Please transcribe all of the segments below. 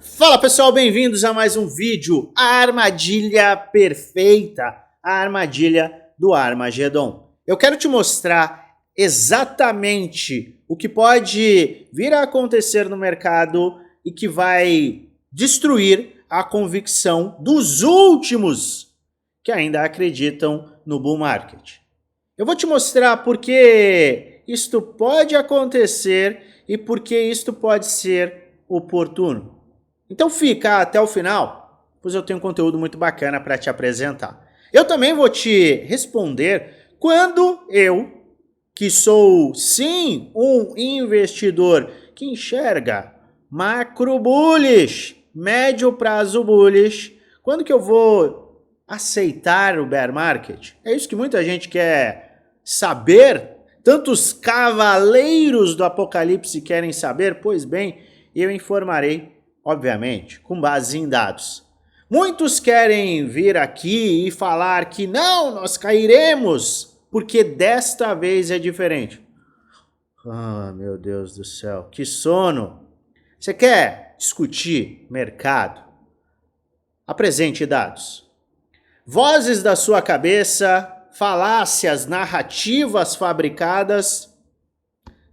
Fala pessoal, bem-vindos a mais um vídeo. A armadilha perfeita, a armadilha do Armagedon. Eu quero te mostrar exatamente o que pode vir a acontecer no mercado e que vai destruir a convicção dos últimos que ainda acreditam no bull market. Eu vou te mostrar por que isto pode acontecer e por que isto pode ser oportuno. Então fica até o final, pois eu tenho um conteúdo muito bacana para te apresentar. Eu também vou te responder quando eu, que sou sim um investidor que enxerga macro bullish, médio prazo bullish, quando que eu vou aceitar o bear market? É isso que muita gente quer saber, tantos cavaleiros do apocalipse querem saber, pois bem, eu informarei, obviamente, com base em dados. Muitos querem vir aqui e falar que não, nós cairemos, porque desta vez é diferente. Ah, meu Deus do céu, que sono! Você quer discutir mercado? Apresente dados. Vozes da sua cabeça, falácias, narrativas fabricadas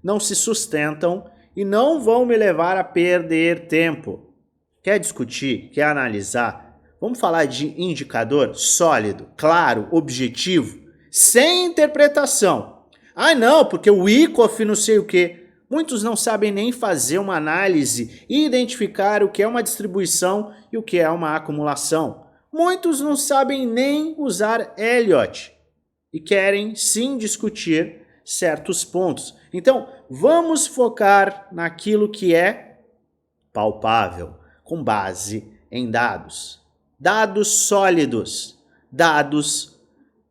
não se sustentam e não vão me levar a perder tempo. Quer discutir? Quer analisar? Vamos falar de indicador sólido, claro, objetivo, sem interpretação. Ah, não, porque o ICOF não sei o quê. Muitos não sabem nem fazer uma análise e identificar o que é uma distribuição e o que é uma acumulação. Muitos não sabem nem usar Elliott e querem sim discutir certos pontos. Então, vamos focar naquilo que é palpável, com base em dados. Dados sólidos, dados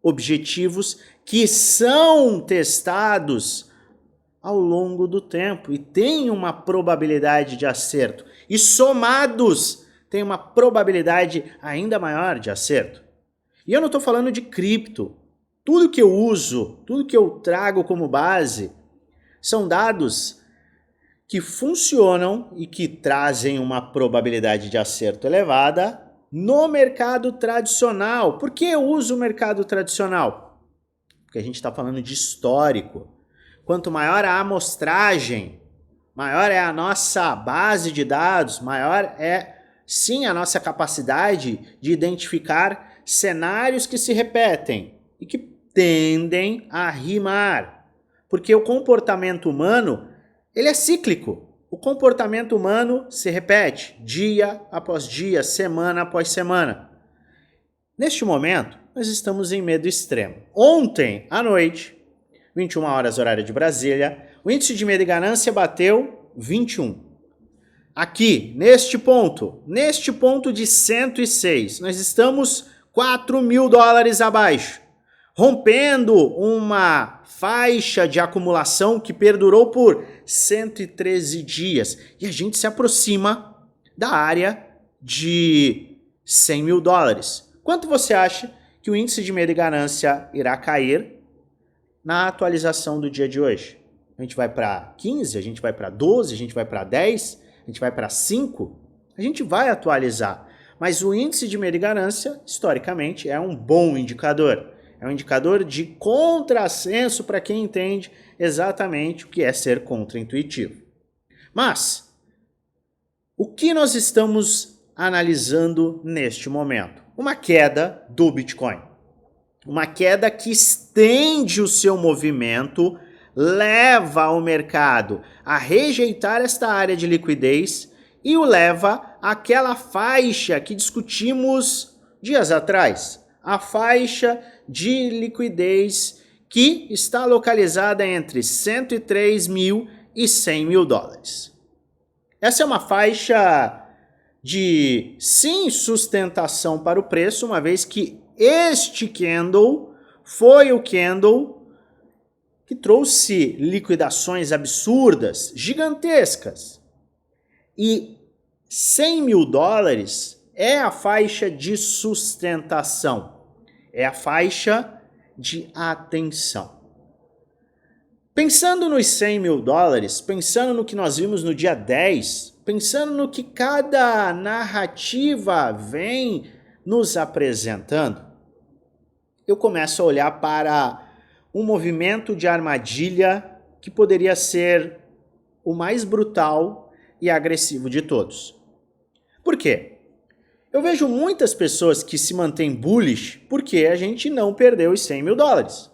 objetivos que são testados ao longo do tempo e têm uma probabilidade de acerto. E somados, tem uma probabilidade ainda maior de acerto. E eu não estou falando de cripto. Tudo que eu uso, tudo que eu trago como base, são dados que funcionam e que trazem uma probabilidade de acerto elevada no mercado tradicional. Por que eu uso o mercado tradicional? Porque a gente está falando de histórico. Quanto maior a amostragem, maior é a nossa base de dados, maior é sim a nossa capacidade de identificar cenários que se repetem e que tendem a rimar. Porque o comportamento humano, ele é cíclico. O comportamento humano se repete dia após dia, semana após semana. Neste momento, nós estamos em medo extremo. Ontem à noite, 21 horas horário de Brasília, o índice de medo e ganância bateu 21. Aqui, neste ponto de 106, nós estamos $4.000 abaixo, rompendo uma faixa de acumulação que perdurou por 113 dias. E a gente se aproxima da área de $100.000. Quanto você acha que o índice de medo e ganância irá cair na atualização do dia de hoje? A gente vai para 15, a gente vai para 12, a gente vai para 10, a gente vai para 5? A gente vai atualizar. Mas o índice de medo e ganância, historicamente, é um bom indicador. É um indicador de contrassenso para quem entende exatamente o que é ser contraintuitivo. Mas, o que nós estamos analisando neste momento? Uma queda do Bitcoin. Uma queda que estende o seu movimento, leva o mercado a rejeitar esta área de liquidez e o leva àquela faixa que discutimos dias atrás. A faixa de liquidez que está localizada entre 103 mil e 100 mil dólares. Essa é uma faixa de sim sustentação para o preço, uma vez que este candle foi o candle que trouxe liquidações absurdas, gigantescas. E 100 mil dólares é a faixa de sustentação. É a faixa de atenção. Pensando nos 100 mil dólares, pensando no que nós vimos no dia 10, pensando no que cada narrativa vem nos apresentando, eu começo a olhar para um movimento de armadilha que poderia ser o mais brutal e agressivo de todos. Por quê? Eu vejo muitas pessoas que se mantêm bullish porque a gente não perdeu os 100 mil dólares.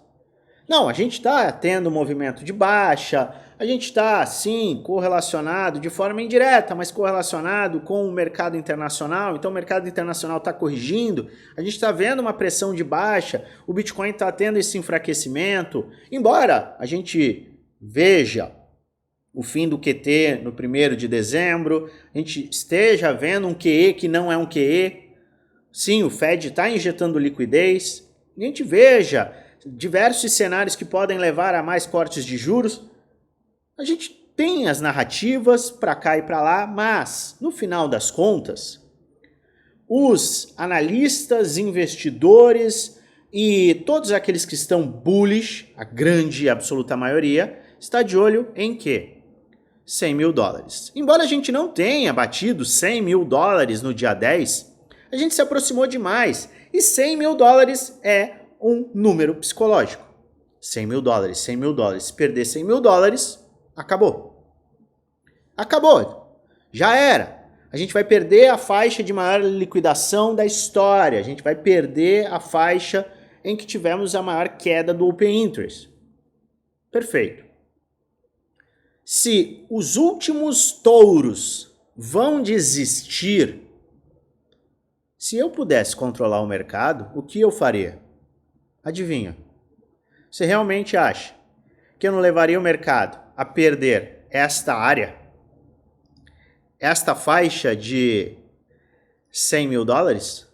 Não, a gente está tendo um movimento de baixa, a gente está, sim, correlacionado de forma indireta, mas correlacionado com o mercado internacional. Então o mercado internacional está corrigindo, a gente está vendo uma pressão de baixa, o Bitcoin está tendo esse enfraquecimento. Embora a gente veja o fim do QT no 1º de dezembro, a gente esteja vendo um QE que não é um QE. Sim, o Fed está injetando liquidez. A gente veja diversos cenários que podem levar a mais cortes de juros. A gente tem as narrativas para cá e para lá, mas, no final das contas, os analistas, investidores e todos aqueles que estão bullish, a grande e absoluta maioria, está de olho em quê? 100 mil dólares. Embora a gente não tenha batido 100 mil dólares no dia 10, a gente se aproximou demais. E 100 mil dólares é um número psicológico. 100 mil dólares, 100 mil dólares. Se perder 100 mil dólares, acabou. Acabou. Já era. A gente vai perder a faixa de maior liquidação da história. A gente vai perder a faixa em que tivemos a maior queda do Open Interest. Perfeito. Se os últimos touros vão desistir, se eu pudesse controlar o mercado, o que eu faria? Adivinha? Você realmente acha que eu não levaria o mercado a perder esta área, esta faixa de 100 mil dólares?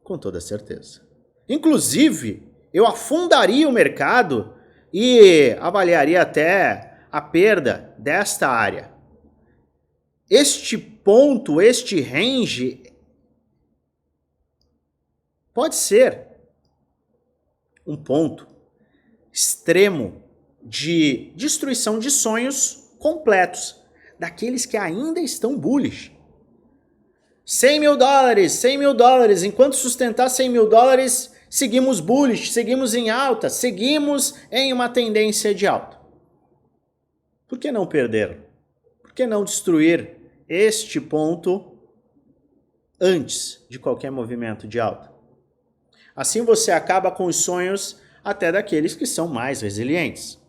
Com toda certeza. Inclusive, eu afundaria o mercado e avaliaria até a perda desta área. Este ponto, este range, pode ser um ponto extremo de destruição de sonhos completos, daqueles que ainda estão bullish. 100 mil dólares, 100 mil dólares, enquanto sustentar 100 mil dólares, seguimos bullish, seguimos em alta, seguimos em uma tendência de alta. Por que não perder? Por que não destruir este ponto antes de qualquer movimento de alta? Assim você acaba com os sonhos até daqueles que são mais resilientes.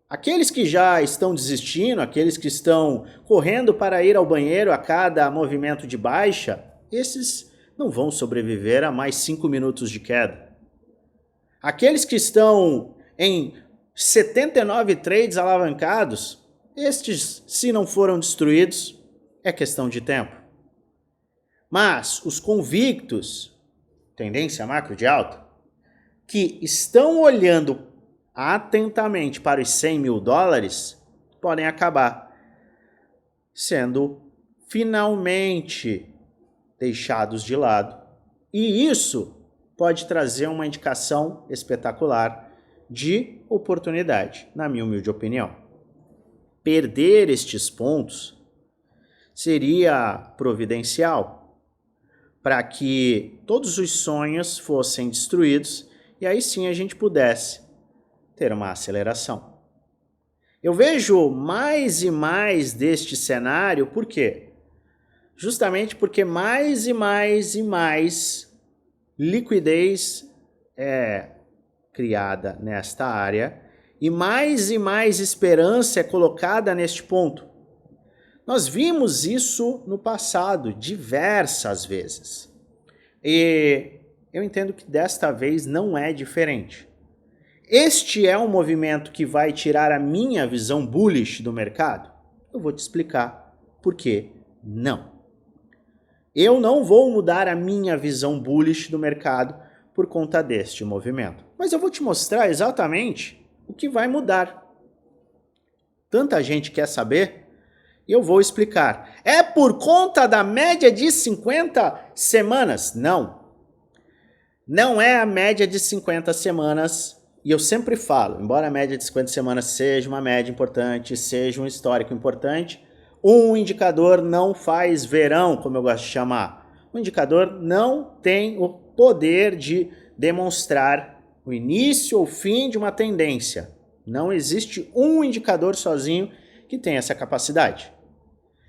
Aqueles que já estão desistindo, aqueles que estão correndo para ir ao banheiro a cada movimento de baixa, esses não vão sobreviver a mais 5 minutos de queda. Aqueles que estão em 79 trades alavancados, estes, se não foram destruídos, é questão de tempo. Mas os convictos, tendência macro de alta, que estão olhando atentamente para os 100 mil dólares, podem acabar sendo finalmente deixados de lado. E isso pode trazer uma indicação espetacular de oportunidade, na minha humilde opinião. Perder estes pontos seria providencial para que todos os sonhos fossem destruídos e aí sim a gente pudesse ter uma aceleração. Eu vejo mais e mais deste cenário, por quê? Justamente porque mais e mais liquidez é criada nesta área e mais esperança é colocada neste ponto. Nós vimos isso no passado diversas vezes e eu entendo que desta vez não é diferente. Este é um movimento que vai tirar a minha visão bullish do mercado? Eu vou te explicar por que não. Eu não vou mudar a minha visão bullish do mercado por conta deste movimento. Mas eu vou te mostrar exatamente o que vai mudar. Tanta gente quer saber, e eu vou explicar. É por conta da média de 50 semanas? Não. Não é a média de 50 semanas. E eu sempre falo, embora a média de 50 semanas seja uma média importante, seja um histórico importante, Um indicador não faz verão, como eu gosto de chamar. O indicador não tem o poder de demonstrar o início ou fim de uma tendência. Não existe um indicador sozinho que tenha essa capacidade.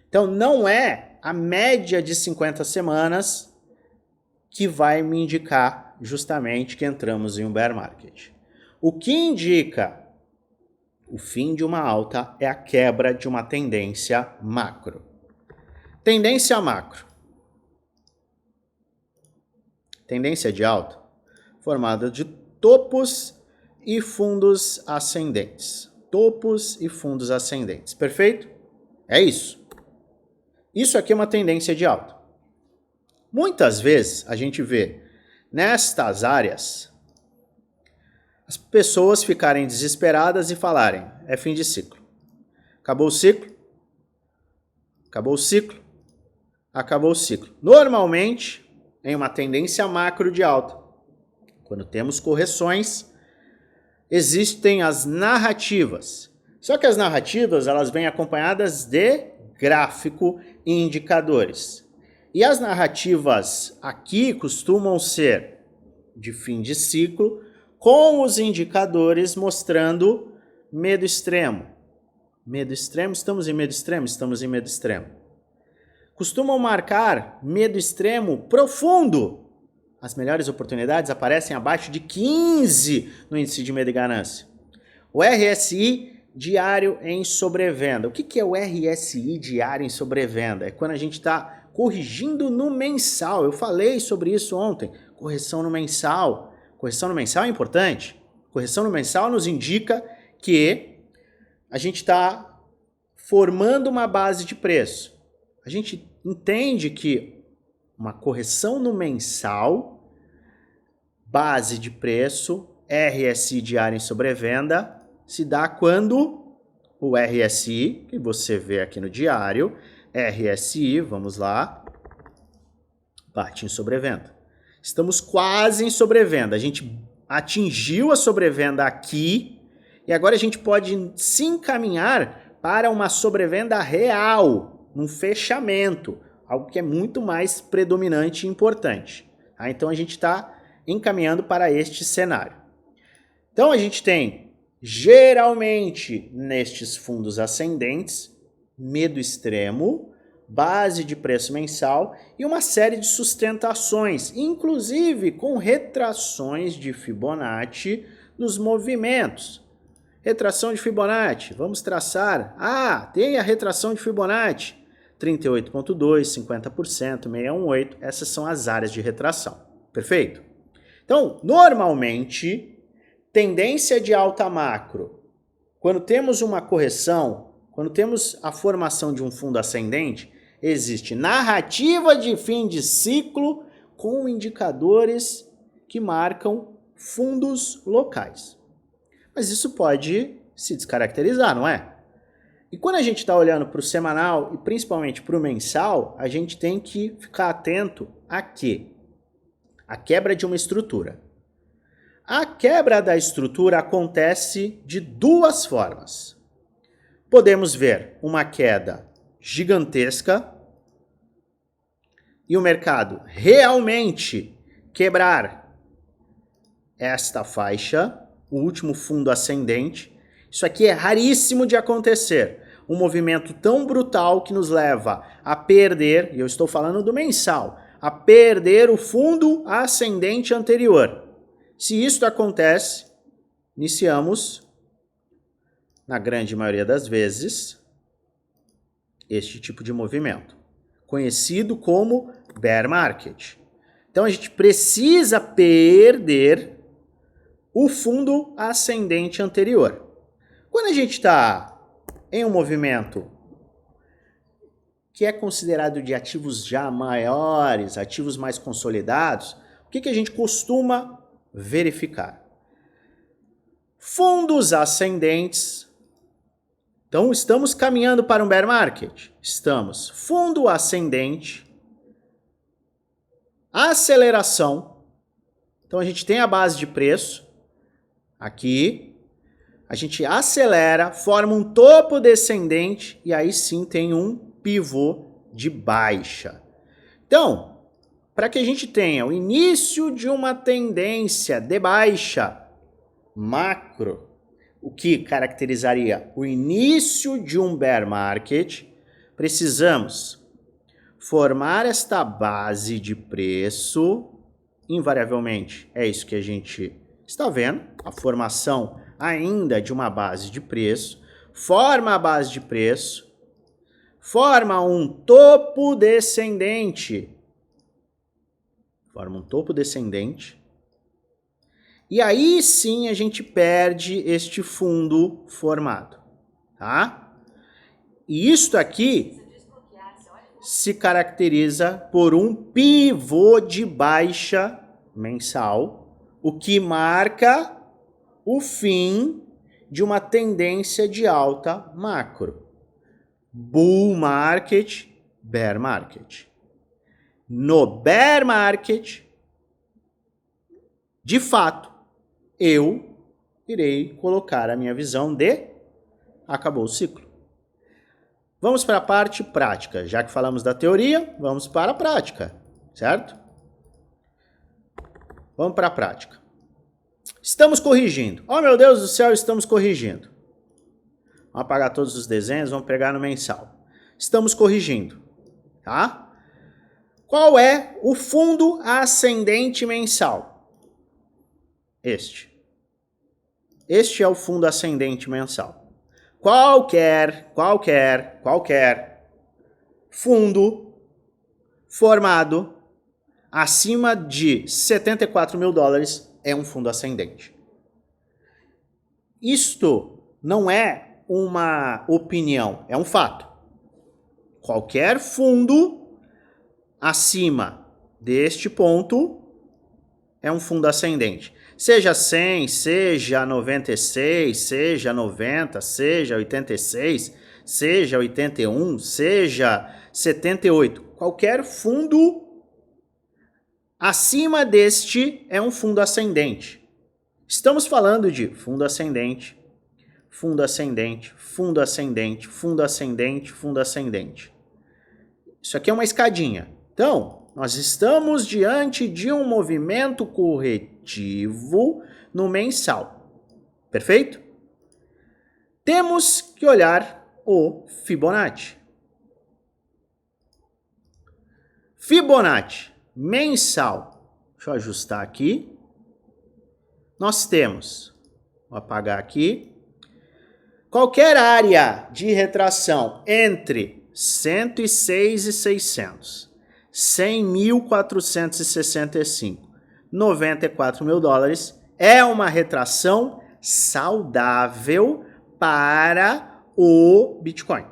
Então não é a média de 50 semanas que vai me indicar justamente que entramos em um bear market. O que indica o fim de uma alta é a quebra de uma tendência macro. Tendência macro. Tendência de alta formada de topos e fundos ascendentes. Topos e fundos ascendentes. Perfeito? É isso. Isso aqui é uma tendência de alta. Muitas vezes a gente vê nestas áreas as pessoas ficarem desesperadas e falarem: é fim de ciclo. Acabou o ciclo. Acabou o ciclo. Acabou o ciclo. Normalmente, em uma tendência macro de alta, quando temos correções, existem as narrativas. Só que as narrativas, elas vêm acompanhadas de gráfico e indicadores. E as narrativas aqui costumam ser de fim de ciclo, com os indicadores mostrando medo extremo. Medo extremo? Estamos em medo extremo? Estamos em medo extremo. Costumam marcar medo extremo profundo. As melhores oportunidades aparecem abaixo de 15 no índice de medo e ganância. O RSI diário em sobrevenda. O que é o RSI diário em sobrevenda? É quando a gente está corrigindo no mensal. Eu falei sobre isso ontem. Correção no mensal. Correção no mensal é importante. Correção no mensal nos indica que a gente está formando uma base de preço. A gente entende que uma correção no mensal, base de preço, RSI diário em sobrevenda, se dá quando o RSI, que você vê aqui no diário, RSI, vamos lá, bate em sobrevenda. Estamos quase em sobrevenda. A gente atingiu a sobrevenda aqui e agora a gente pode se encaminhar para uma sobrevenda real, um fechamento, algo que é muito mais predominante e importante. Tá? Então a gente está encaminhando para este cenário. Então a gente tem, geralmente, nestes fundos ascendentes, medo extremo, base de preço mensal e uma série de sustentações, inclusive com retrações de Fibonacci nos movimentos. Retração de Fibonacci, vamos traçar. Tem a retração de Fibonacci. 38,2%, 50%, 618%, essas são as áreas de retração. Perfeito? Então, normalmente, tendência de alta macro, quando temos uma correção, quando temos a formação de um fundo ascendente, existe narrativa de fim de ciclo com indicadores que marcam fundos locais. Mas isso pode se descaracterizar, não é? E quando a gente está olhando para o semanal e principalmente para o mensal, a gente tem que ficar atento a quê? A quebra de uma estrutura. A quebra da estrutura acontece de duas formas. Podemos ver uma queda gigantesca e o mercado realmente quebrar esta faixa, o último fundo ascendente. Isso aqui é raríssimo de acontecer. Um movimento tão brutal que nos leva a perder, e eu estou falando do mensal, a perder o fundo ascendente anterior. Se isso acontece, iniciamos, na grande maioria das vezes, este tipo de movimento, conhecido como bear market. Então a gente precisa perder o fundo ascendente anterior. Quando a gente está em um movimento que é considerado de ativos já maiores, ativos mais consolidados, o que a gente costuma verificar? Fundos ascendentes. Então, estamos caminhando para um bear market? Estamos. Fundo ascendente. Aceleração. Então, a gente tem a base de preço aqui. a gente acelera, forma um topo descendente e aí sim tem um pivô de baixa. Então, para que a gente tenha o início de uma tendência de baixa macro, o que caracterizaria o início de um bear market, precisamos formar esta base de preço, invariavelmente é isso que a gente está vendo, a formação ainda de uma base de preço, forma a base de preço, forma um topo descendente, e aí sim a gente perde este fundo formado, tá? E isto aqui se caracteriza por um pivô de baixa mensal, o que marca o fim de uma tendência de alta macro. Bull market, bear market. No bear market, de fato, eu irei colocar a minha visão de acabou o ciclo. Vamos para a parte prática. Já que falamos da teoria, vamos para a prática, certo? Vamos para a prática. Estamos corrigindo. Oh, meu Deus do céu, estamos corrigindo. Vamos apagar todos os desenhos, vamos pegar no mensal. Estamos corrigindo, tá? Qual é o fundo ascendente mensal? Este é o fundo ascendente mensal. Qualquer fundo formado acima de 74 mil dólares é um fundo ascendente. Isto não é uma opinião, é um fato. Qualquer fundo acima deste ponto é um fundo ascendente. Seja 100, seja 96, seja 90, seja 86, seja 81, seja 78. Qualquer fundo acima deste é um fundo ascendente. Estamos falando de fundo ascendente, fundo ascendente, fundo ascendente, fundo ascendente, fundo ascendente. Isso aqui é uma escadinha. Então, nós estamos diante de um movimento corretivo no mensal. Perfeito? Temos que olhar o Fibonacci. Fibonacci mensal. Deixa eu ajustar aqui. Nós temos, vou apagar aqui, qualquer área de retração entre 106.600, 100.465, 94 mil dólares é uma retração saudável para o Bitcoin.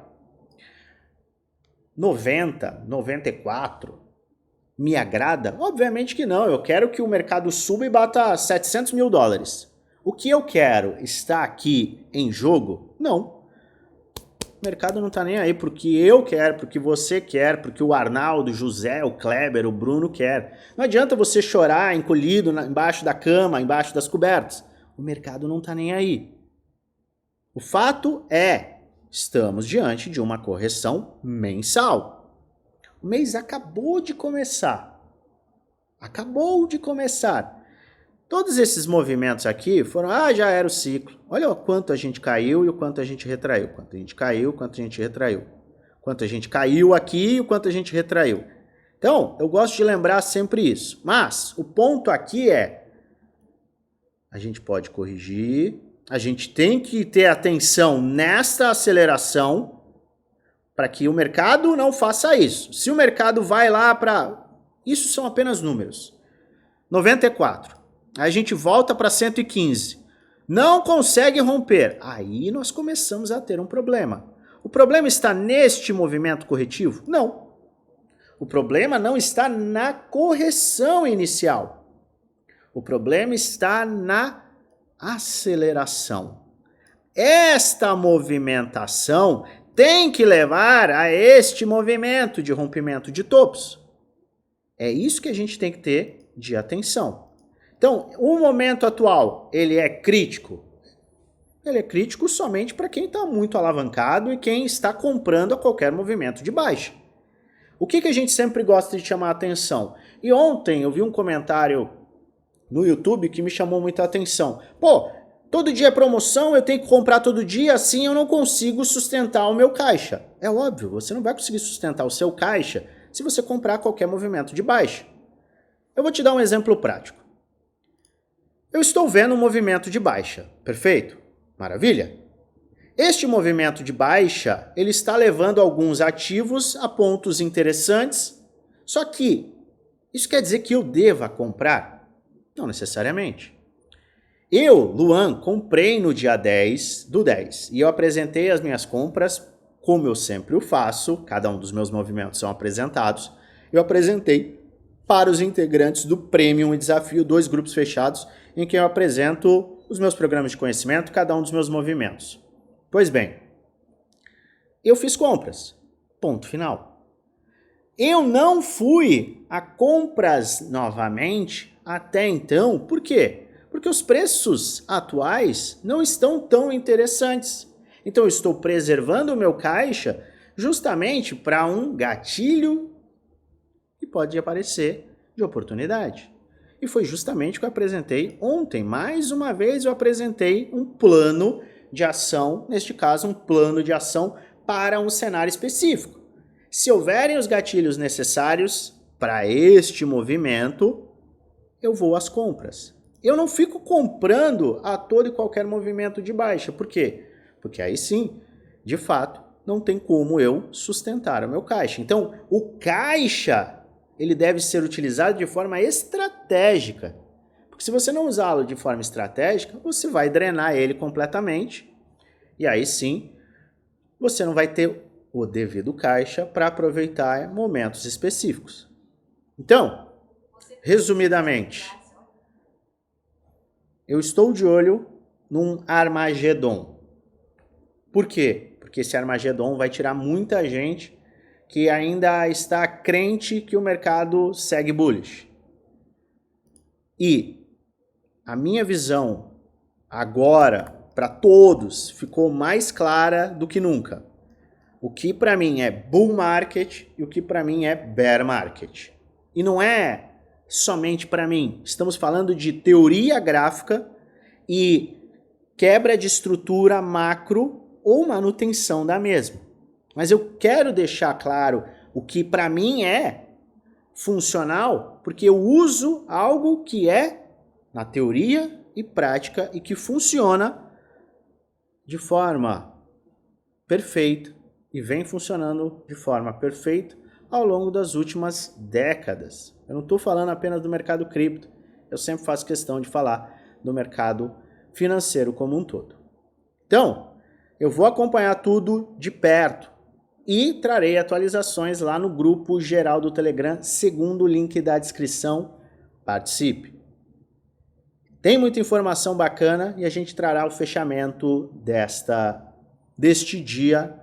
90, 94 me agrada? Obviamente que não. Eu quero que o mercado suba e bata 700 mil dólares. O que eu quero está aqui em jogo? Não. O mercado não está nem aí porque eu quero, porque você quer, porque o Arnaldo, o José, o Kleber, o Bruno quer. Não adianta você chorar encolhido embaixo da cama, embaixo das cobertas. O mercado não está nem aí. O fato é, estamos diante de uma correção mensal. O mês acabou de começar. Todos esses movimentos aqui foram, já era o ciclo. Olha o quanto a gente caiu e o quanto a gente retraiu. Quanto a gente caiu, quanto a gente retraiu. Quanto a gente caiu aqui e o quanto a gente retraiu. Então, eu gosto de lembrar sempre isso. Mas, o ponto aqui é, a gente pode corrigir, a gente tem que ter atenção nesta aceleração para que o mercado não faça isso. Se o mercado vai lá para... Isso são apenas números. 94. Aí a gente volta para 115. Não consegue romper. Aí nós começamos a ter um problema. O problema está neste movimento corretivo? Não. O problema não está na correção inicial. O problema está na aceleração. Esta movimentação tem que levar a este movimento de rompimento de topos. É isso que a gente tem que ter de atenção. Então, o momento atual, ele é crítico? ele é crítico somente para quem está muito alavancado e quem está comprando a qualquer movimento de baixa. O que a gente sempre gosta de chamar a atenção? E ontem eu vi um comentário no YouTube que me chamou muita atenção. Pô, todo dia é promoção, eu tenho que comprar todo dia, assim eu não consigo sustentar o meu caixa. É óbvio, você não vai conseguir sustentar o seu caixa se você comprar qualquer movimento de baixa. Eu vou te dar um exemplo prático. Eu estou vendo um movimento de baixa, perfeito? Maravilha? Este movimento de baixa, ele está levando alguns ativos a pontos interessantes, só que isso quer dizer que eu deva comprar? Não necessariamente. Eu, Luan, comprei no dia 10 do 10 e eu apresentei as minhas compras, como eu sempre o faço, cada um dos meus movimentos são apresentados, eu apresentei para os integrantes do Premium e Desafio, 2 grupos fechados, em que eu apresento os meus programas de conhecimento, cada um dos meus movimentos. Pois bem, eu fiz compras, ponto final. Eu não fui a compras novamente até então, por quê? Porque os preços atuais não estão tão interessantes. Então eu estou preservando o meu caixa justamente para um gatilho que pode aparecer de oportunidade. E foi justamente o que eu apresentei ontem. Mais uma vez eu apresentei um plano de ação, neste caso um plano de ação para um cenário específico. Se houverem os gatilhos necessários para este movimento, eu vou às compras. Eu não fico comprando a todo e qualquer movimento de baixa. Por quê? Porque aí sim, de fato, não tem como eu sustentar o meu caixa. Então, o caixa, ele deve ser utilizado de forma estratégica. Porque se você não usá-lo de forma estratégica, você vai drenar ele completamente. E aí sim, você não vai ter o devido caixa para aproveitar momentos específicos. Então, resumidamente, eu estou de olho num Armagedon. Por quê? Porque esse Armagedon vai tirar muita gente que ainda está crente que o mercado segue bullish. E a minha visão agora, para todos, ficou mais clara do que nunca. O que para mim é bull market e o que para mim é bear market. E não é somente para mim. Estamos falando de teoria gráfica e quebra de estrutura macro ou manutenção da mesma. Mas eu quero deixar claro o que para mim é funcional, porque eu uso algo que é na teoria e prática e que funciona de forma perfeita e vem funcionando de forma perfeita ao longo das últimas décadas. Eu não estou falando apenas do mercado cripto, eu sempre faço questão de falar do mercado financeiro como um todo. Então, eu vou acompanhar tudo de perto e trarei atualizações lá no grupo geral do Telegram, segundo o link da descrição. Participe! Tem muita informação bacana e a gente trará o fechamento deste dia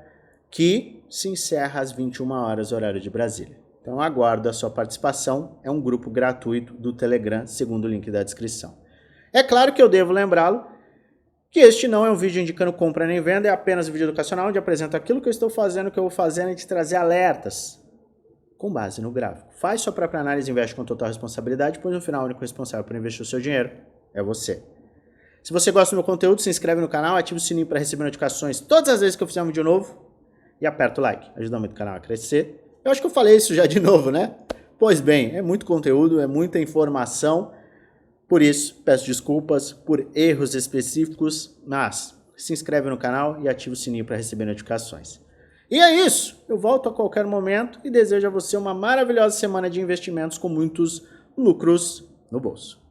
que se encerra às 21 horas, horário de Brasília. Então aguardo a sua participação, é um grupo gratuito do Telegram, segundo o link da descrição. É claro que eu devo lembrá-lo que este não é um vídeo indicando compra nem venda, é apenas um vídeo educacional onde apresento aquilo que eu estou fazendo, o que eu vou fazendo e te trazer alertas com base no gráfico. Faz sua própria análise e investe com total responsabilidade, pois no final o único responsável por investir o seu dinheiro é você. Se você gosta do meu conteúdo, se inscreve no canal, ativa o sininho para receber notificações todas as vezes que eu fizer um vídeo novo e aperta o like, ajuda muito o canal a crescer. Eu acho que eu falei isso já de novo, né? Pois bem, é muito conteúdo, é muita informação, por isso peço desculpas por erros específicos, mas se inscreve no canal e ativa o sininho para receber notificações. E é isso, eu volto a qualquer momento e desejo a você uma maravilhosa semana de investimentos com muitos lucros no bolso.